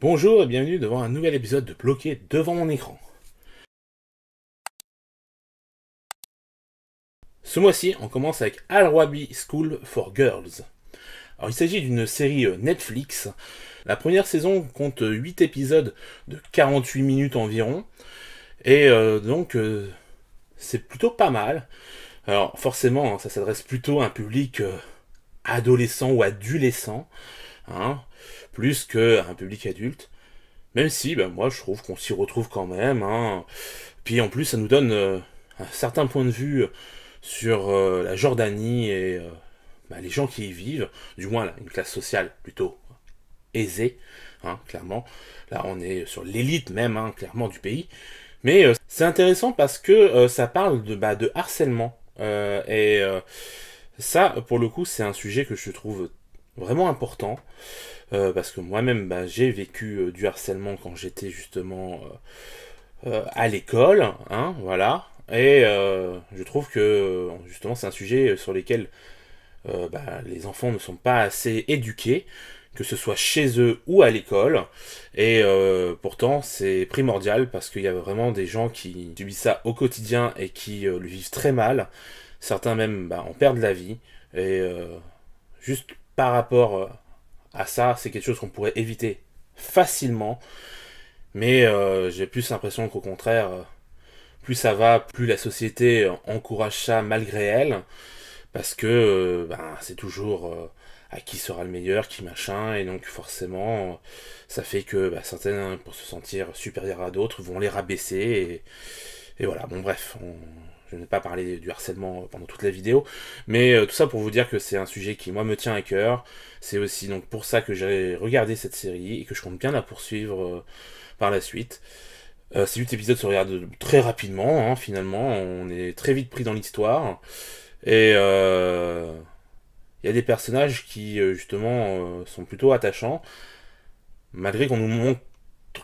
Bonjour et bienvenue devant un nouvel épisode de Bloqué devant mon écran. Ce mois-ci, on commence avec Al Rawabi School for Girls. Alors, il s'agit d'une série Netflix. La première saison compte 8 épisodes de 48 minutes environ. Et c'est plutôt pas mal. Alors, forcément, ça s'adresse plutôt à un public adolescent ou adolescent, hein, plus qu'à un public adulte. Même si, moi, je trouve qu'on s'y retrouve quand même, hein. Puis en plus, ça nous donne un certain point de vue sur la Jordanie et les gens qui y vivent, du moins là, une classe sociale plutôt aisée, hein, clairement. Là, on est sur l'élite même, hein, clairement, du pays. Mais c'est intéressant parce que ça parle de harcèlement. Ça, pour le coup, c'est un sujet que je trouve vraiment important. Parce que moi-même, j'ai vécu du harcèlement quand j'étais justement à l'école, hein, voilà. Et je trouve que justement c'est un sujet sur lequel les enfants ne sont pas assez éduqués, que ce soit chez eux ou à l'école. Et pourtant c'est primordial parce qu'il y a vraiment des gens qui subissent ça au quotidien et qui le vivent très mal. Certains même en perdent la vie. Et juste par rapport à ça, c'est quelque chose qu'on pourrait éviter facilement. Mais j'ai plus l'impression qu'au contraire, plus ça va, plus la société encourage ça malgré elle, parce que c'est toujours à qui sera le meilleur, qui machin, et donc forcément, ça fait que certains, pour se sentir supérieurs à d'autres, vont les rabaisser, et voilà, bon bref, je n'ai pas parlé du harcèlement pendant toute la vidéo, mais tout ça pour vous dire que c'est un sujet qui, moi, me tient à cœur, c'est aussi donc pour ça que j'ai regardé cette série, et que je compte bien la poursuivre par la suite. Ces 8 épisodes se regardent très rapidement, hein, finalement. On est très vite pris dans l'histoire. Et il y a des personnages qui, justement, sont plutôt attachants. Malgré qu'on nous montre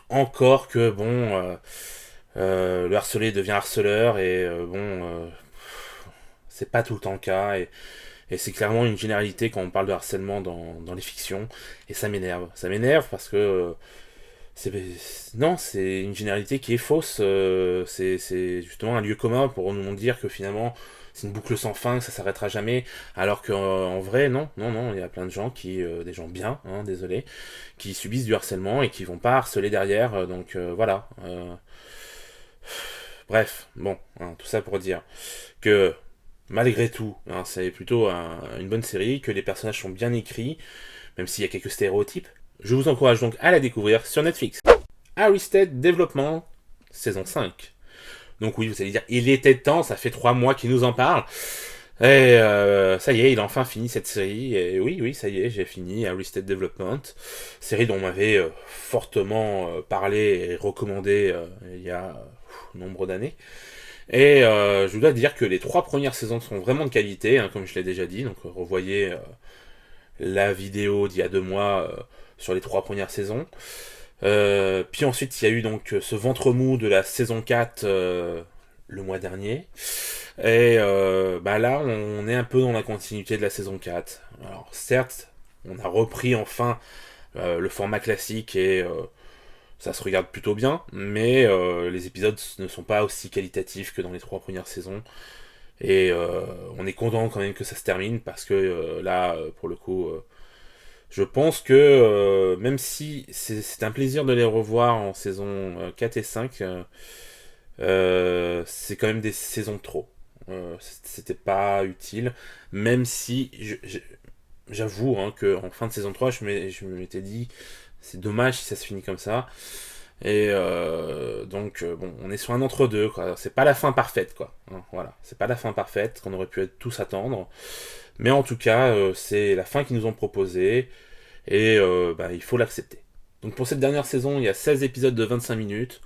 encore que, le harcelé devient harceleur. Et c'est pas tout le temps le cas. Et c'est clairement une généralité quand on parle de harcèlement dans les fictions. Et ça m'énerve. Ça m'énerve parce que c'est, non, c'est une généralité qui est fausse. C'est justement un lieu commun pour nous dire que finalement c'est une boucle sans fin, que ça s'arrêtera jamais. Alors qu'en vrai, non, non, non, il y a plein de gens qui, des gens bien, hein, désolé, qui subissent du harcèlement et qui vont pas harceler derrière. Voilà. Bref, bon, hein, tout ça pour dire que malgré tout, hein, c'est plutôt une bonne série, que les personnages sont bien écrits, même s'il y a quelques stéréotypes. Je vous encourage donc à la découvrir sur Netflix. Arrested Development, saison 5. Donc oui, vous allez dire, il était temps, ça fait 3 mois qu'il nous en parle. Et ça y est, il a enfin fini cette série. Et oui, oui, ça y est, j'ai fini Arrested Development. Série dont on m'avait fortement parlé et recommandé il y a nombre d'années. Et je dois dire que les 3 premières saisons sont vraiment de qualité, hein, comme je l'ai déjà dit. Donc revoyez la vidéo d'il y a 2 mois sur les 3 premières saisons. Puis ensuite, il y a eu donc ce ventre mou de la saison 4 le mois dernier. Et là, on est un peu dans la continuité de la saison 4. Alors, certes, on a repris enfin le format classique et ça se regarde plutôt bien, mais les épisodes ne sont pas aussi qualitatifs que dans les 3 premières saisons. Et on est content quand même que ça se termine parce que là, pour le coup, je pense que même si c'est un plaisir de les revoir en saison 4 et 5, c'est quand même des saisons de trop. C'était pas utile, même si j'avoue hein, qu'en fin de saison 3, je m'étais dit, c'est dommage si ça se finit comme ça. Et on est sur un entre-deux, quoi. C'est pas la fin parfaite, quoi. Hein, voilà, c'est pas la fin parfaite qu'on aurait pu tous attendre. Mais en tout cas, c'est la fin qu'ils nous ont proposée. Et il faut l'accepter. Donc pour cette dernière saison, il y a 16 épisodes de 25 minutes.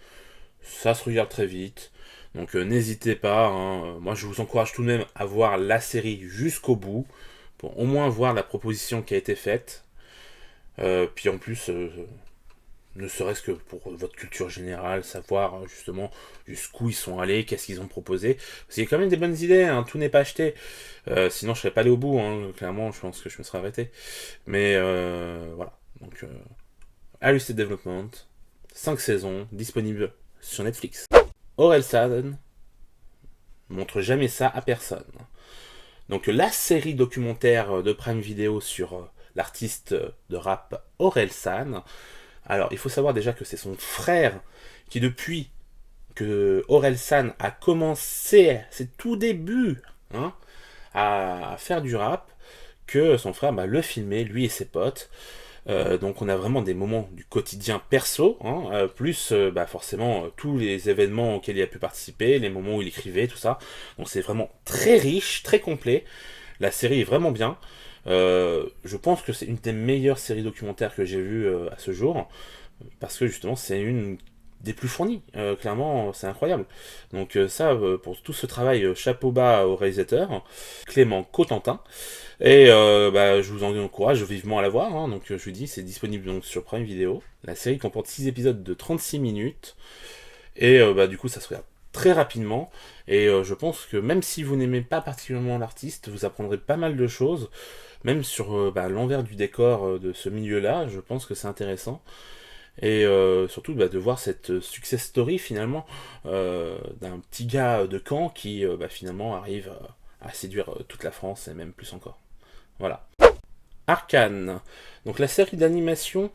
Ça se regarde très vite. Donc n'hésitez pas. Hein. Moi, je vous encourage tout de même à voir la série jusqu'au bout. Pour au moins voir la proposition qui a été faite. Puis en plus, ne serait-ce que pour votre culture générale, savoir justement jusqu'où ils sont allés, qu'est-ce qu'ils ont proposé. Parce qu'il y a quand même des bonnes idées, hein, tout n'est pas acheté. Sinon, je serais pas allé au bout, hein, clairement, je pense que je me serais arrêté. Mais voilà. Donc, Arrested Development, 5 saisons, disponibles sur Netflix. Orelsan montre jamais ça à personne. Donc la série documentaire de Prime Video sur l'artiste de rap Orelsan. Alors il faut savoir déjà que c'est son frère qui, depuis que Orelsan a commencé ses tout débuts à faire du rap, que son frère le filmait, lui et ses potes. Donc on a vraiment des moments du quotidien perso, plus forcément tous les événements auxquels il a pu participer, les moments où il écrivait, tout ça. Donc c'est vraiment très riche, très complet. La série est vraiment bien. Je pense que c'est une des meilleures séries documentaires que j'ai vues à ce jour, parce que justement c'est une des plus fournies. Clairement, c'est incroyable. Donc pour tout ce travail, chapeau bas au réalisateur, Clément Cotentin. Et je vous encourage vivement à la voir. Donc je vous dis, c'est disponible donc sur Prime Video. La série comporte 6 épisodes de 36 minutes. Et du coup, ça se regarde très rapidement. Et je pense que même si vous n'aimez pas particulièrement l'artiste, vous apprendrez pas mal de choses. Même sur l'envers du décor de ce milieu-là, je pense que c'est intéressant. Et surtout de voir cette success story finalement d'un petit gars de Caen qui finalement arrive à séduire toute la France et même plus encore. Voilà. Arcane, donc la série d'animation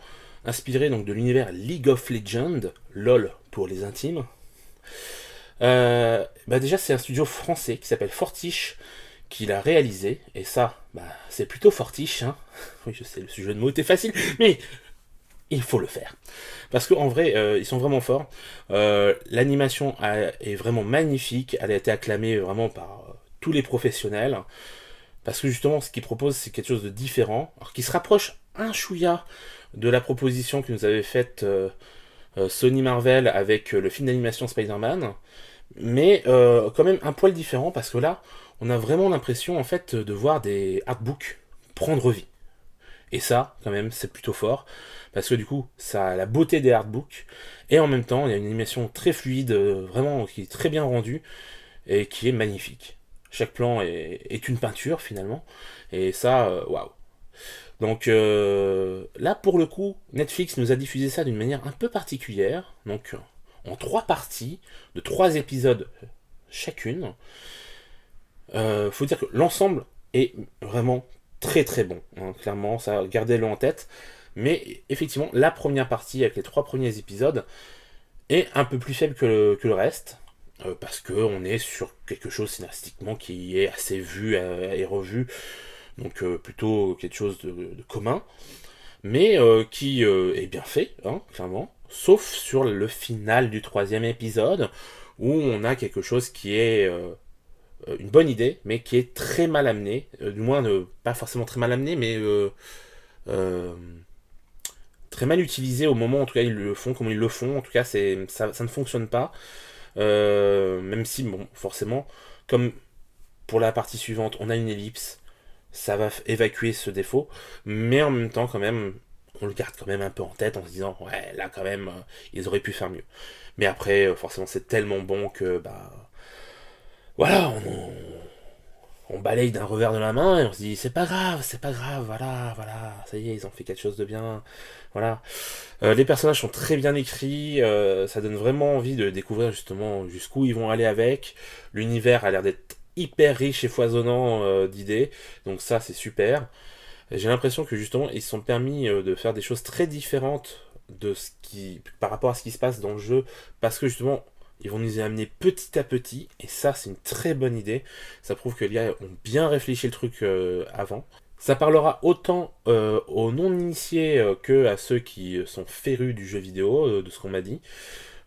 inspirée donc de l'univers League of Legends, LOL pour les intimes. Déjà c'est un studio français qui s'appelle Fortiche qui l'a réalisé, et ça c'est plutôt Fortiche. Oui, je sais, le sujet de mots était facile, mais il faut le faire. Parce qu'en vrai, ils sont vraiment forts. L'animation est vraiment magnifique. Elle a été acclamée vraiment par tous les professionnels. Parce que justement, ce qu'ils proposent, c'est quelque chose de différent. Alors, qui se rapproche un chouïa de la proposition que nous avait faite Sony Marvel avec le film d'animation Spider-Man. Mais quand même un poil différent, parce que là, on a vraiment l'impression en fait de voir des artbooks prendre vie. Et ça, quand même, c'est plutôt fort, parce que du coup, ça a la beauté des artbooks, et en même temps, il y a une animation très fluide, vraiment, qui est très bien rendue, et qui est magnifique. Chaque plan est une peinture, finalement, et ça, waouh. Donc là, pour le coup, Netflix nous a diffusé ça d'une manière un peu particulière, donc en 3 parties, de 3 épisodes chacune. Faut dire que l'ensemble est vraiment très très bon, clairement, ça, gardez-le en tête. Mais effectivement, la première partie avec les 3 premiers épisodes est un peu plus faible que le reste, parce qu'on est sur quelque chose scénaristiquement qui est assez vu et revu, donc plutôt quelque chose de commun, mais qui est bien fait, clairement, sauf sur le final du 3e épisode, où on a quelque chose qui est une bonne idée, mais qui est très mal amenée, du moins pas forcément très mal amenée, mais très mal utilisée au moment, en tout cas ils le font, comme ils le font, en tout cas ça ne fonctionne pas, même si, bon, forcément, comme pour la partie suivante, on a une ellipse, ça va évacuer ce défaut, mais en même temps, quand même, on le garde quand même un peu en tête en se disant, ouais, là quand même, ils auraient pu faire mieux. Mais après, forcément, c'est tellement bon que, voilà, on balaye d'un revers de la main et on se dit c'est pas grave, voilà, ça y est, ils ont fait quelque chose de bien, voilà. Les personnages sont très bien écrits, ça donne vraiment envie de découvrir justement jusqu'où ils vont aller avec. L'univers a l'air d'être hyper riche et foisonnant d'idées, donc ça c'est super. J'ai l'impression que justement ils se sont permis de faire des choses très différentes par rapport à ce qui se passe dans le jeu, parce que justement ils vont nous y amener petit à petit, et ça c'est une très bonne idée. Ça prouve que les gars ont bien réfléchi le truc avant. Ça parlera autant aux non-initiés que à ceux qui sont férus du jeu vidéo, de ce qu'on m'a dit.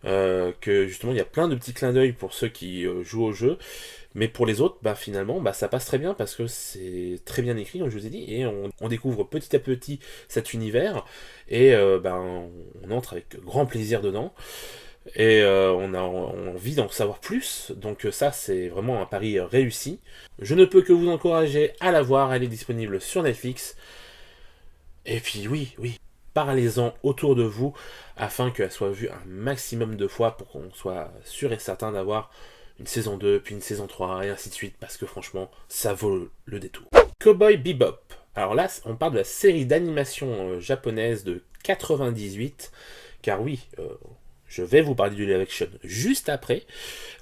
Que justement il y a plein de petits clins d'œil pour ceux qui jouent au jeu, mais pour les autres, finalement, ça passe très bien parce que c'est très bien écrit, comme je vous ai dit, et on découvre petit à petit cet univers, et on entre avec grand plaisir dedans. Et on a envie d'en savoir plus, donc ça c'est vraiment un pari réussi. Je ne peux que vous encourager à la voir, elle est disponible sur Netflix. Et puis oui, parlez-en autour de vous, afin qu'elle soit vue un maximum de fois pour qu'on soit sûr et certain d'avoir une saison 2, puis une saison 3, et ainsi de suite, parce que franchement, ça vaut le détour. Cowboy Bebop. Alors là, on parle de la série d'animation japonaise de 98, car oui, je vais vous parler du live action juste après,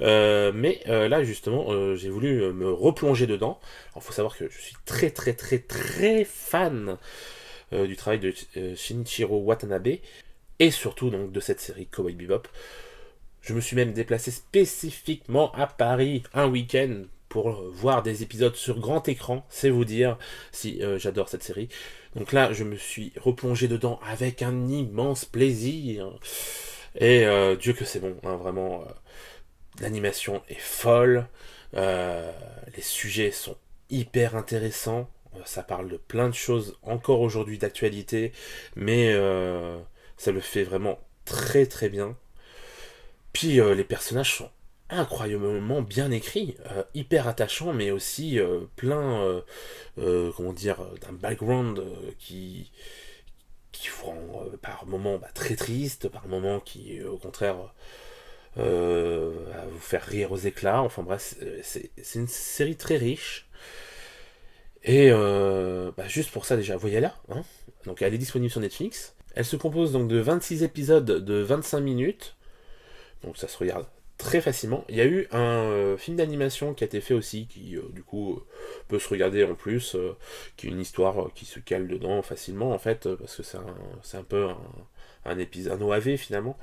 mais là justement j'ai voulu me replonger dedans. Alors faut savoir que je suis très très très très fan du travail de Shinichiro Watanabe, et surtout donc de cette série Cowboy Bebop. Je me suis même déplacé spécifiquement à Paris un week-end pour voir des épisodes sur grand écran, c'est vous dire si j'adore cette série. Donc là, je me suis replongé dedans avec un immense plaisir. Et Dieu que c'est bon, hein, vraiment. L'animation est folle, les sujets sont hyper intéressants, ça parle de plein de choses encore aujourd'hui d'actualité, mais ça le fait vraiment très très bien. Puis les personnages sont incroyablement bien écrits, hyper attachants, mais aussi plein, comment dire, d'un background qui rend par moments très triste, par moments qui au contraire à vous faire rire aux éclats. Enfin bref, c'est une série très riche. Et juste pour ça déjà, voyez-la. Hein. Donc elle est disponible sur Netflix. Elle se compose donc de 26 épisodes de 25 minutes. Donc ça se regarde très facilement. Il y a eu un film d'animation qui a été fait aussi, qui du coup peut se regarder en plus, qui est une histoire qui se cale dedans facilement en fait, parce que c'est un peu un épisode, un OAV finalement.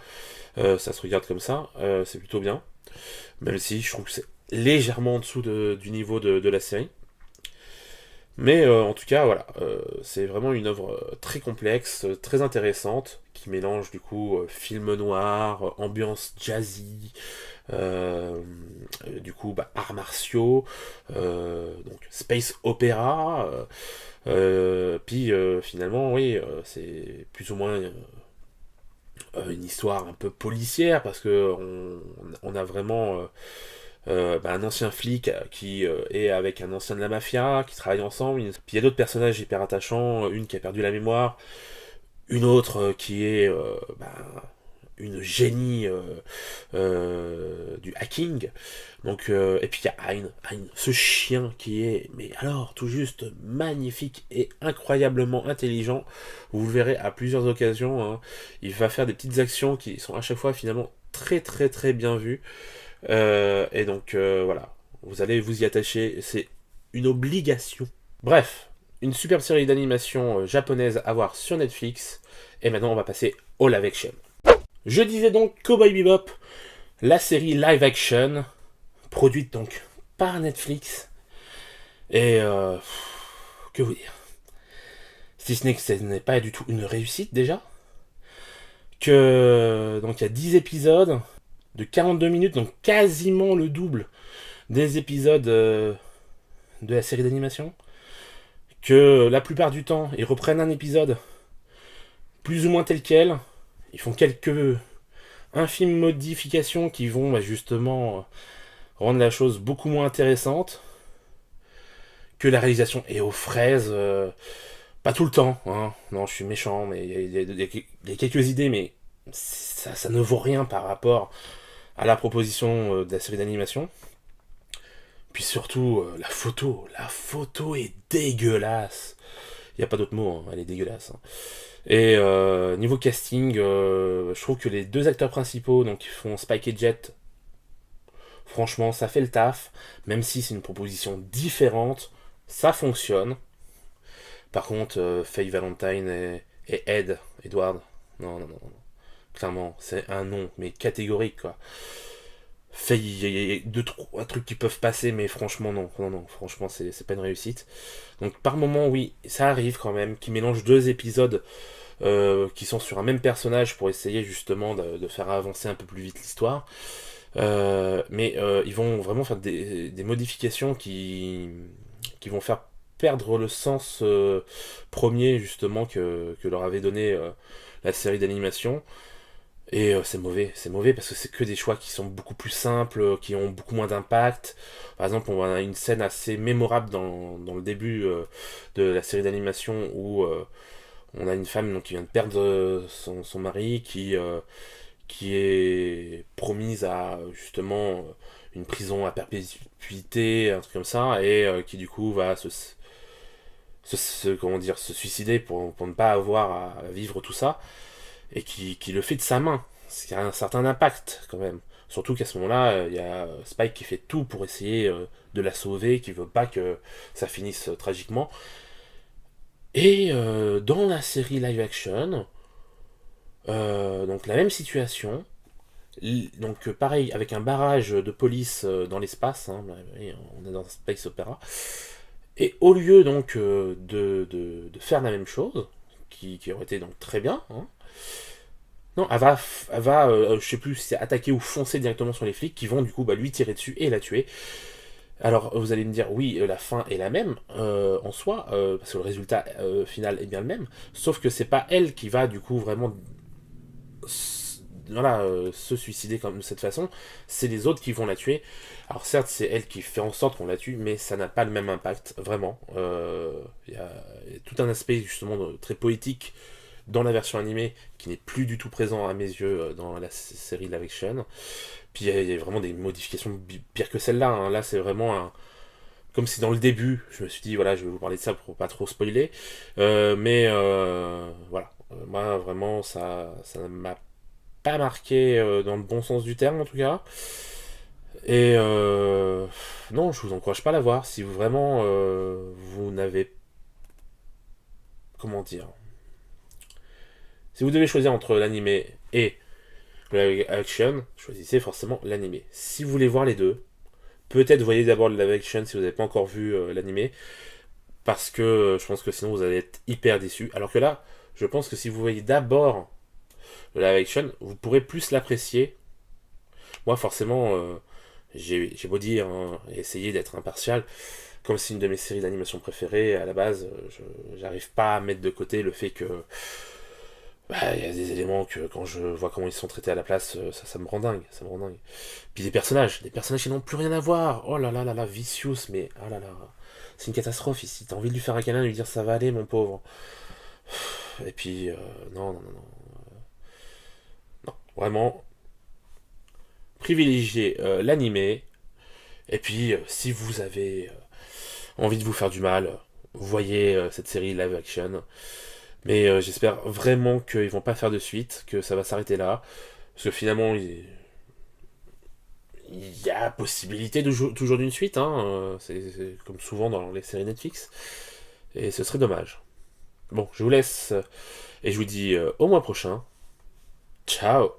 Ça se regarde comme ça, c'est plutôt bien. Même si je trouve que c'est légèrement en dessous du niveau de la série. Mais en tout cas, voilà, c'est vraiment une œuvre très complexe, très intéressante, qui mélange du coup film noir, ambiance jazzy, du coup arts martiaux, donc space opéra, puis finalement, oui, c'est plus ou moins une histoire un peu policière, parce que on a vraiment un ancien flic qui est avec un ancien de la mafia, qui travaillent ensemble. Puis il y a d'autres personnages hyper attachants, une qui a perdu la mémoire, une autre qui est une génie du hacking. Donc, et puis il y a Hein, ce chien qui est, mais alors, tout juste magnifique et incroyablement intelligent. Vous le verrez à plusieurs occasions. Hein. Il va faire des petites actions qui sont à chaque fois finalement très très très bien vues. Et donc voilà, vous allez vous y attacher, c'est une obligation. Bref, une superbe série d'animation japonaise à voir sur Netflix. Et maintenant on va passer au live action. Je disais donc Cowboy Bebop, la série live action, produite donc par Netflix. Et que vous dire, si ce n'est que ce n'est pas du tout une réussite déjà. Que donc il y a 10 épisodes de 42 minutes, donc quasiment le double des épisodes de la série d'animation. Que la plupart du temps, ils reprennent un épisode plus ou moins tel quel. Ils font quelques infimes modifications qui vont justement rendre la chose beaucoup moins intéressante. Que la réalisation est aux fraises. Pas tout le temps. Hein. Non, je suis méchant, mais il y a quelques idées, mais ça ne vaut rien par rapport à la proposition de la série d'animation. Puis surtout, la photo est dégueulasse. Il n'y a pas d'autre mot, hein, elle est dégueulasse. Hein. Et niveau casting, je trouve que les deux acteurs principaux, donc qui font Spike et Jet, franchement, ça fait le taf. Même si c'est une proposition différente, ça fonctionne. Par contre, Faye Valentine et Edward, non, non, non, non. Clairement, c'est un nom, mais catégorique, quoi. Il y a deux, trois trucs qui peuvent passer, mais franchement, non. Non, non, franchement, c'est pas une réussite. Donc, par moment, oui, ça arrive quand même, qu'ils mélangent deux épisodes qui sont sur un même personnage pour essayer justement de faire avancer un peu plus vite l'histoire. Mais ils vont vraiment faire des modifications qui vont faire perdre le sens premier justement que leur avait donné la série d'animation. Et c'est mauvais parce que c'est que des choix qui sont beaucoup plus simples, qui ont beaucoup moins d'impact. Par exemple, on a une scène assez mémorable dans le début de la série d'animation où on a une femme donc, qui vient de perdre son mari, qui est promise à justement une prison à perpétuité, un truc comme ça, et qui du coup va comment dire, se suicider pour ne pas avoir à vivre tout ça, et qui le fait de sa main. Ce qui a un certain impact quand même. Surtout qu'à ce moment-là, il y a Spike qui fait tout pour essayer de la sauver, qui veut pas que ça finisse tragiquement. Et dans la série live action, donc la même situation, donc pareil, avec un barrage de police dans l'espace, hein, on est dans un space opéra, et au lieu donc de faire la même chose, qui aurait été donc très bien, hein, non, elle va je sais plus si c'est attaquer ou foncer directement sur les flics qui vont du coup lui tirer dessus et la tuer. Alors vous allez me dire, oui, la fin est la même en soi, parce que le résultat final est bien le même, sauf que c'est pas elle qui va du coup vraiment voilà, se suicider comme de cette façon, c'est les autres qui vont la tuer. Alors certes, c'est elle qui fait en sorte qu'on la tue, mais ça n'a pas le même impact, vraiment. Y a tout un aspect justement très poétique dans la version animée qui n'est plus du tout présent à mes yeux dans la série live action. Puis il y a vraiment des modifications pires que celle-là. Hein. Là, c'est vraiment un, comme si dans le début, je me suis dit, voilà, je vais vous parler de ça pour pas trop spoiler. Mais voilà, moi vraiment, ça ne m'a pas marqué dans le bon sens du terme en tout cas. Et non, je vous encourage pas à la voir. Si vous vraiment vous n'avez, comment dire, si vous devez choisir entre l'animé et le live action, choisissez forcément l'animé. Si vous voulez voir les deux, peut-être voyez d'abord le live action si vous n'avez pas encore vu l'animé, parce que je pense que sinon vous allez être hyper déçu. Alors que là, je pense que si vous voyez d'abord le live action, vous pourrez plus l'apprécier. Moi, forcément, j'ai beau dire, hein, et essayer d'être impartial, comme c'est une de mes séries d'animation préférées, à la base, j'arrive pas à mettre de côté le fait que bah, il y a des éléments que quand je vois comment ils sont traités à la place, ça me rend dingue, ça me rend dingue. Puis des personnages qui n'ont plus rien à voir. Oh là là là là, Vicious, mais ah là là, c'est une catastrophe ici. T'as envie de lui faire un câlin, de lui dire ça va aller, mon pauvre. Et puis non non non non, non, vraiment privilégier l'animé. Et puis si vous avez envie de vous faire du mal, voyez cette série live action. Mais j'espère vraiment qu'ils vont pas faire de suite, que ça va s'arrêter là. Parce que finalement, il y a possibilité toujours d'une suite, hein. C'est comme souvent dans les séries Netflix. Et ce serait dommage. Bon, je vous laisse et je vous dis au mois prochain. Ciao